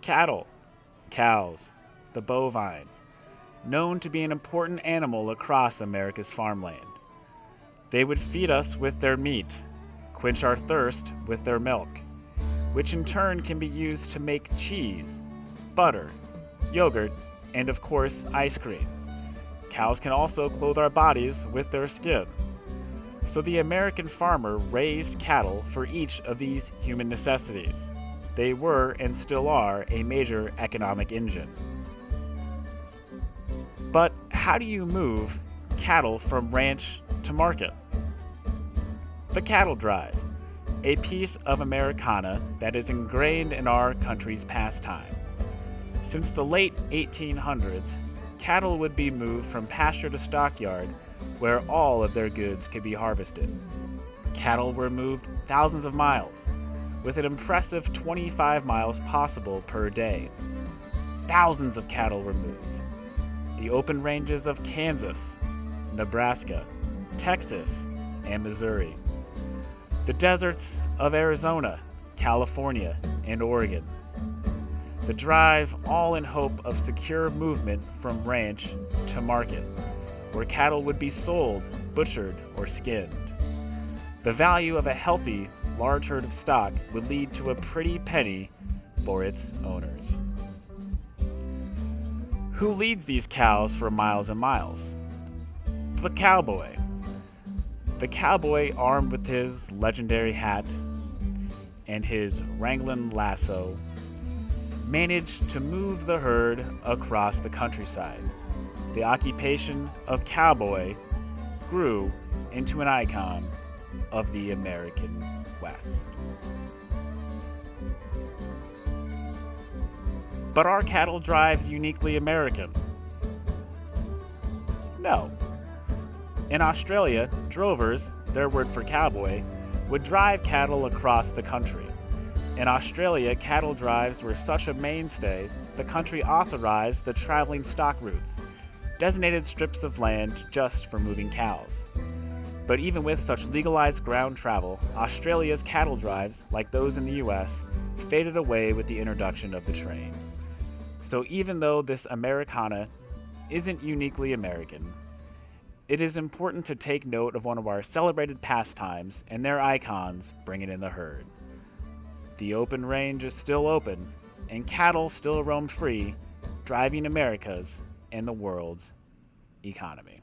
Cattle, cows, the bovine, known to be an important animal across America's farmland. They would feed us with their meat, quench our thirst with their milk, which in turn can be used to make cheese, butter, yogurt, and of course, ice cream. Cows can also clothe our bodies with their skin. So the American farmer raised cattle for each of these human necessities. They were and still are a major economic engine. But how do you move cattle from ranch to market? The cattle drive, a piece of Americana that is ingrained in our country's pastime. Since the late 1800s, cattle would be moved from pasture to stockyard where all of their goods could be harvested. Cattle were moved thousands of miles, with an impressive 25 miles possible per day. Thousands of cattle were moved. The open ranges of Kansas, Nebraska, Texas, and Missouri. The deserts of Arizona, California, and Oregon. The drive, all in hope of secure movement from ranch to market, where cattle would be sold, butchered, or skinned. The value of a healthy, large herd of stock would lead to a pretty penny for its owners. Who leads these cows for miles and miles? The cowboy. The cowboy, armed with his legendary hat and his Wrangling lasso, managed to move the herd across the countryside. The occupation of cowboy grew into an icon of the American West. But are cattle drives uniquely American? No. In Australia, drovers, their word for cowboy, would drive cattle across the country. In Australia, cattle drives were such a mainstay, the country authorized the traveling stock routes, designated strips of land just for moving cows. But even with such legalized ground travel, Australia's cattle drives, like those in the US, faded away with the introduction of the train. So even though this Americana isn't uniquely American, it is important to take note of one of our celebrated pastimes and their icons bringing in the herd. The open range is still open, and cattle still roam free, driving America's and the world's economy.